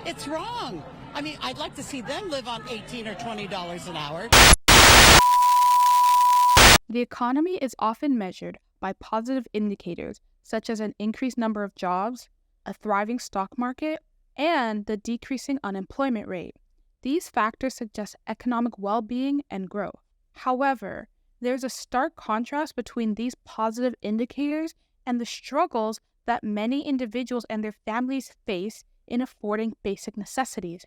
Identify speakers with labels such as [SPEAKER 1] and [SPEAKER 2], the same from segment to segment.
[SPEAKER 1] It's wrong. I mean, I'd like to see them live on $18 or $20 an hour.
[SPEAKER 2] The economy is often measured by positive indicators such as an increased number of jobs, a thriving stock market, and the decreasing unemployment rate. These factors suggest economic well-being and growth. However, there's a stark contrast between these positive indicators and the struggles that many individuals and their families face in affording basic necessities.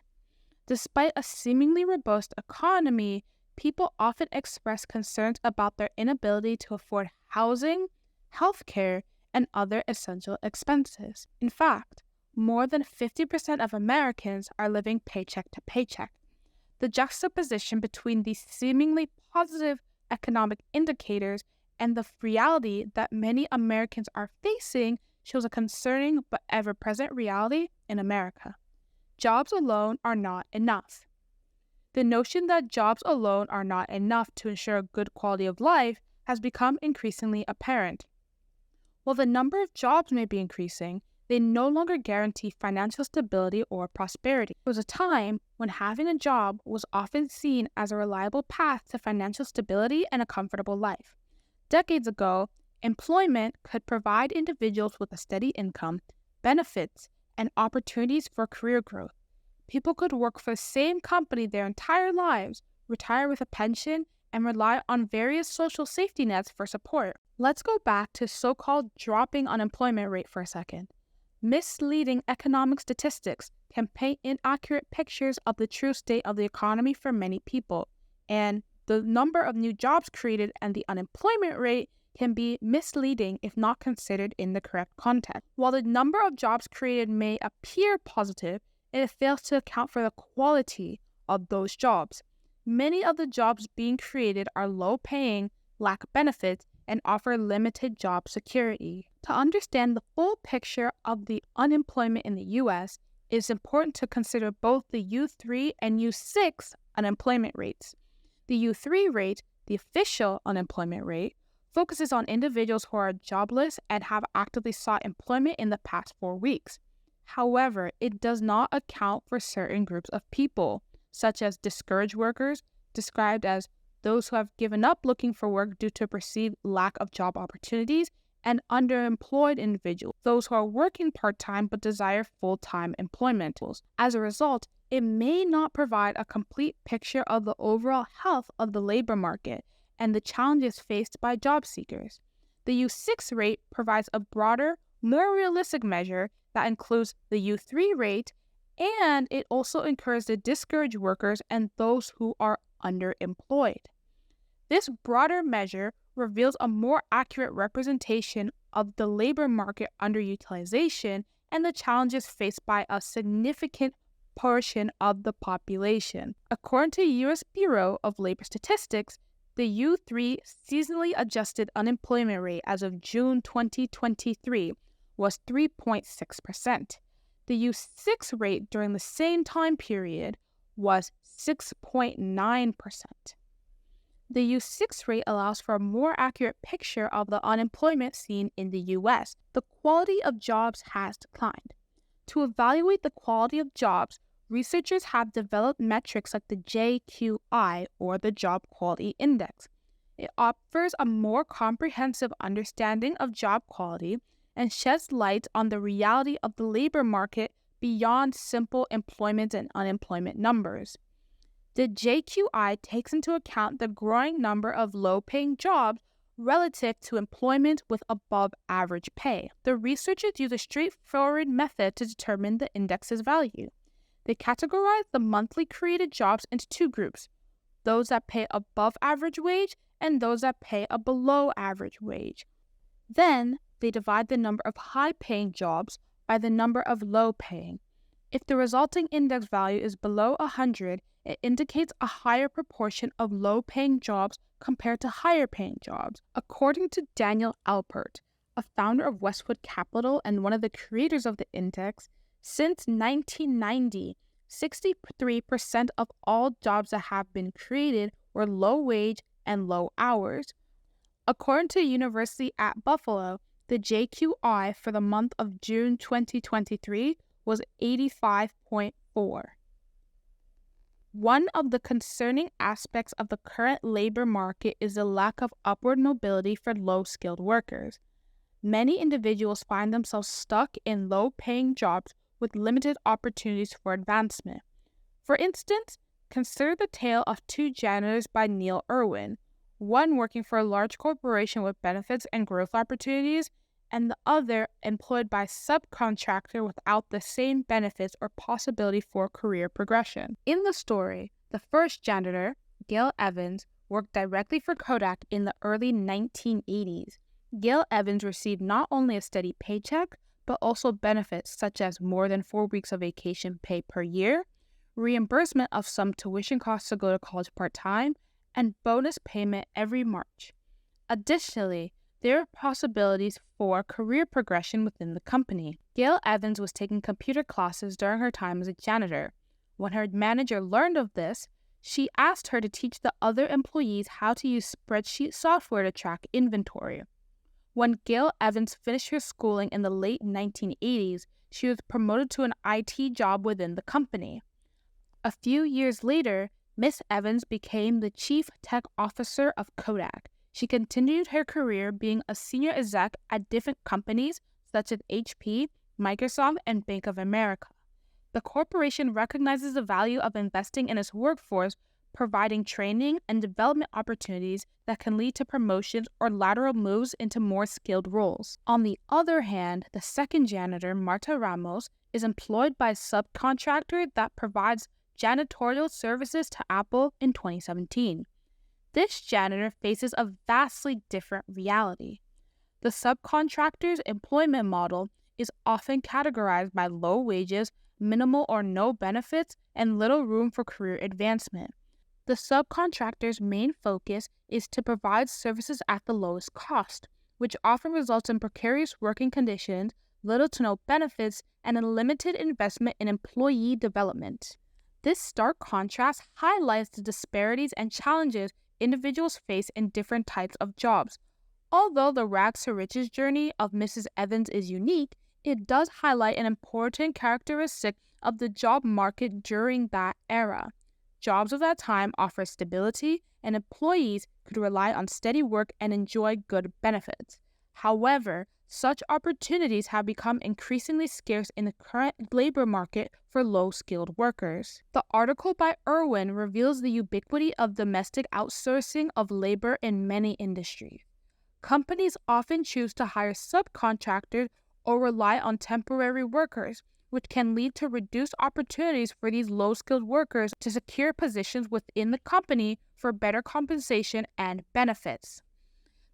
[SPEAKER 2] Despite a seemingly robust economy, people often express concerns about their inability to afford housing, healthcare, and other essential expenses. In fact, more than 50% of Americans are living paycheck to paycheck. The juxtaposition between these seemingly positive economic indicators and the reality that many Americans are facing shows a concerning but ever-present reality in America. Jobs alone are not enough. The notion that jobs alone are not enough to ensure a good quality of life has become increasingly apparent. While the number of jobs may be increasing, they no longer guarantee financial stability or prosperity. There was a time when having a job was often seen as a reliable path to financial stability and a comfortable life. Decades ago, employment could provide individuals with a steady income, benefits, and opportunities for career growth. People could work for the same company their entire lives, retire with a pension, and rely on various social safety nets for support. Let's go back to so-called dropping unemployment rate for a second. Misleading economic statistics can paint inaccurate pictures of the true state of the economy for many people, and the number of new jobs created and the unemployment rate can be misleading if not considered in the correct context. While the number of jobs created may appear positive, it fails to account for the quality of those jobs. Many of the jobs being created are low-paying, lack benefits, and offer limited job security. To understand the full picture of the unemployment in the U.S., it is important to consider both the U3 and U6 unemployment rates. The U3 rate, the official unemployment rate, focuses on individuals who are jobless and have actively sought employment in the past 4 weeks. However, it does not account for certain groups of people, such as discouraged workers, described as those who have given up looking for work due to perceived lack of job opportunities, and underemployed individuals, those who are working part-time but desire full-time employment. As a result, it may not provide a complete picture of the overall health of the labor market and the challenges faced by job seekers. The U6 rate provides a broader, more realistic measure that includes the U3 rate, and it also incurs the discouraged workers and those who are underemployed. This broader measure reveals a more accurate representation of the labor market underutilization and the challenges faced by a significant portion of the population. According to U.S. Bureau of Labor Statistics, the U3 seasonally adjusted unemployment rate as of June 2023 was 3.6%. The U6 rate during the same time period was 6.9%. The U6 rate allows for a more accurate picture of the unemployment seen in the U.S. The quality of jobs has declined. To evaluate the quality of jobs, researchers have developed metrics like the JQI, or the Job Quality Index. It offers a more comprehensive understanding of job quality and sheds light on the reality of the labor market beyond simple employment and unemployment numbers. The JQI takes into account the growing number of low-paying jobs relative to employment with above-average pay. The researchers use a straightforward method to determine the index's value. They categorize the monthly created jobs into two groups, those that pay above average wage and those that pay a below average wage. Then, they divide the number of high-paying jobs by the number of low-paying. If the resulting index value is below 100, it indicates a higher proportion of low-paying jobs compared to higher-paying jobs. According to Daniel Alpert, a founder of Westwood Capital and one of the creators of the index, since 1990, 63% of all jobs that have been created were low-wage and low hours. According to University at Buffalo, the JQI for the month of June 2023 was 85.4, 4. One of the concerning aspects of the current labor market is the lack of upward mobility for low-skilled workers. Many individuals find themselves stuck in low-paying jobs with limited opportunities for advancement. For instance, consider the tale of Two Janitors by Neil Irwin, one working for a large corporation with benefits and growth opportunities, and the other employed by a subcontractor without the same benefits or possibility for career progression. In the story, the first janitor, Gail Evans, worked directly for Kodak in the early 1980s. Gail Evans received not only a steady paycheck, but also benefits such as more than 4 weeks of vacation pay per year, reimbursement of some tuition costs to go to college part-time, and bonus payment every March. Additionally, there are possibilities for career progression within the company. Gail Evans was taking computer classes during her time as a janitor. When her manager learned of this, she asked her to teach the other employees how to use spreadsheet software to track inventory. When Gail Evans finished her schooling in the late 1980s, she was promoted to an IT job within the company. A few years later, Miss Evans became the Chief Tech Officer of Kodak. She continued her career being a senior exec at different companies such as HP, Microsoft, and Bank of America. The corporation recognizes the value of investing in its workforce, providing training and development opportunities that can lead to promotions or lateral moves into more skilled roles. On the other hand, the second janitor, Marta Ramos, is employed by a subcontractor that provides janitorial services to Apple in 2017. This janitor faces a vastly different reality. The subcontractor's employment model is often categorized by low wages, minimal or no benefits, and little room for career advancement. The subcontractor's main focus is to provide services at the lowest cost, which often results in precarious working conditions, little to no benefits, and a limited investment in employee development. This stark contrast highlights the disparities and challenges individuals face in different types of jobs. Although the rags to riches journey of Mrs. Evans is unique, it does highlight an important characteristic of the job market during that era. Jobs of that time offer stability, and employees could rely on steady work and enjoy good benefits. However, such opportunities have become increasingly scarce in the current labor market for low-skilled workers. The article by Irwin reveals the ubiquity of domestic outsourcing of labor in many industries. Companies often choose to hire subcontractors or rely on temporary workers, which can lead to reduced opportunities for these low-skilled workers to secure positions within the company for better compensation and benefits.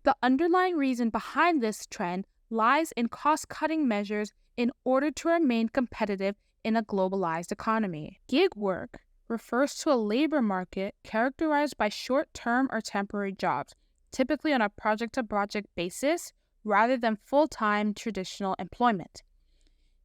[SPEAKER 2] The underlying reason behind this trend lies in cost-cutting measures in order to remain competitive in a globalized economy. Gig work refers to a labor market characterized by short-term or temporary jobs, typically on a project-to-project basis rather than full-time traditional employment.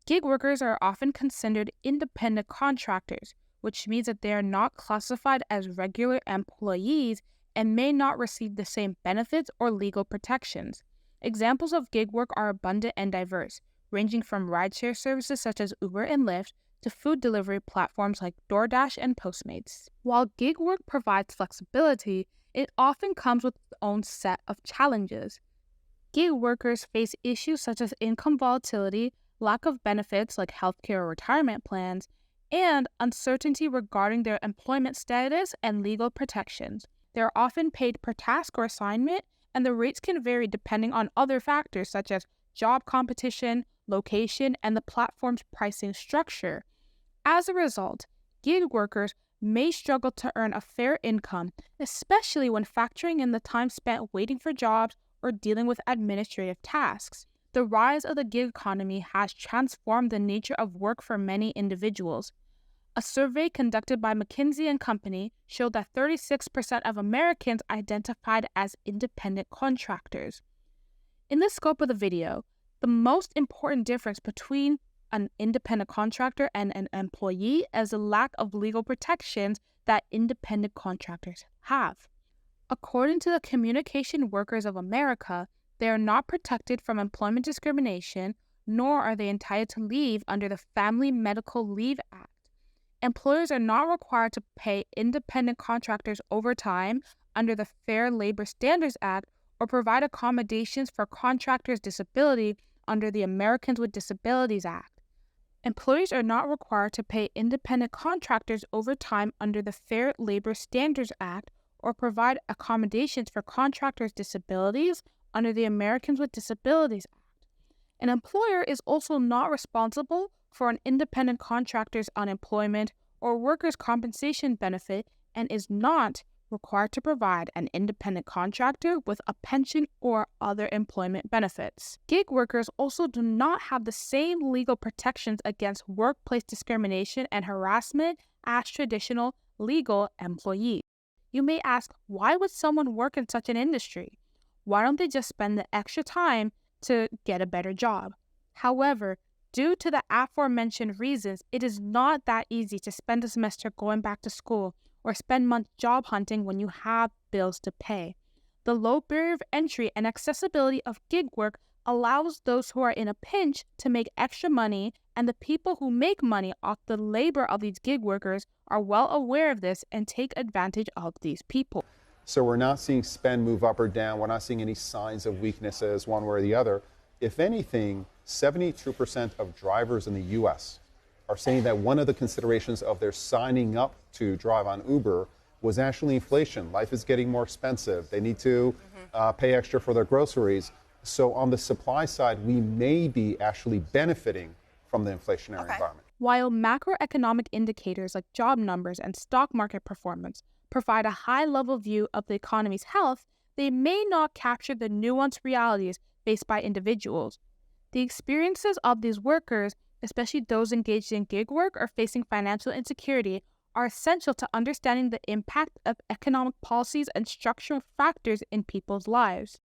[SPEAKER 2] Gig workers are often considered independent contractors, which means that they are not classified as regular employees and may not receive the same benefits or legal protections. Examples of gig work are abundant and diverse, ranging from rideshare services such as Uber and Lyft to food delivery platforms like DoorDash and Postmates. While gig work provides flexibility, it often comes with its own set of challenges. Gig workers face issues such as income volatility, lack of benefits like healthcare or retirement plans, and uncertainty regarding their employment status and legal protections. They are often paid per task or assignment, and the rates can vary depending on other factors such as job competition, location, and the platform's pricing structure. As a result, gig workers may struggle to earn a fair income, especially when factoring in the time spent waiting for jobs or dealing with administrative tasks. The rise of the gig economy has transformed the nature of work for many individuals. A survey conducted by McKinsey & Company showed that 36% of Americans identified as independent contractors. In the scope of the video, the most important difference between an independent contractor and an employee is the lack of legal protections that independent contractors have. According to the Communication Workers of America, they are not protected from employment discrimination, nor are they entitled to leave under the Family Medical Leave Act. Employers are not required to pay independent contractors overtime under the Fair Labor Standards Act or provide accommodations for contractors' disability under the Americans with Disabilities Act. Employers are not required to pay independent contractors overtime under the Fair Labor Standards Act or provide accommodations for contractors' disabilities under the Americans with Disabilities Act. An employer is also not responsible for an independent contractor's unemployment or workers' compensation benefit and is not required to provide an independent contractor with a pension or other employment benefits. Gig workers also do not have the same legal protections against workplace discrimination and harassment as traditional legal employees. You may ask, why would someone work in such an industry? Why don't they just spend the extra time to get a better job? However, due to the aforementioned reasons, it is not that easy to spend a semester going back to school or spend months job hunting when you have bills to pay. The low barrier of entry and accessibility of gig work allows those who are in a pinch to make extra money, and the people who make money off the labor of these gig workers are well aware of this and take advantage of these people.
[SPEAKER 3] So we're not seeing spend move up or down. We're not seeing any signs of weaknesses one way or the other. If anything, 72% of drivers in the U.S. are saying that one of the considerations of their signing up to drive on Uber was actually inflation. Life is getting more expensive. They need to pay extra for their groceries. So on the supply side, we may be actually benefiting from the inflationary environment.
[SPEAKER 2] While macroeconomic indicators like job numbers and stock market performance provide a high-level view of the economy's health, they may not capture the nuanced realities faced by individuals. The experiences of these workers, especially those engaged in gig work or facing financial insecurity, are essential to understanding the impact of economic policies and structural factors in people's lives.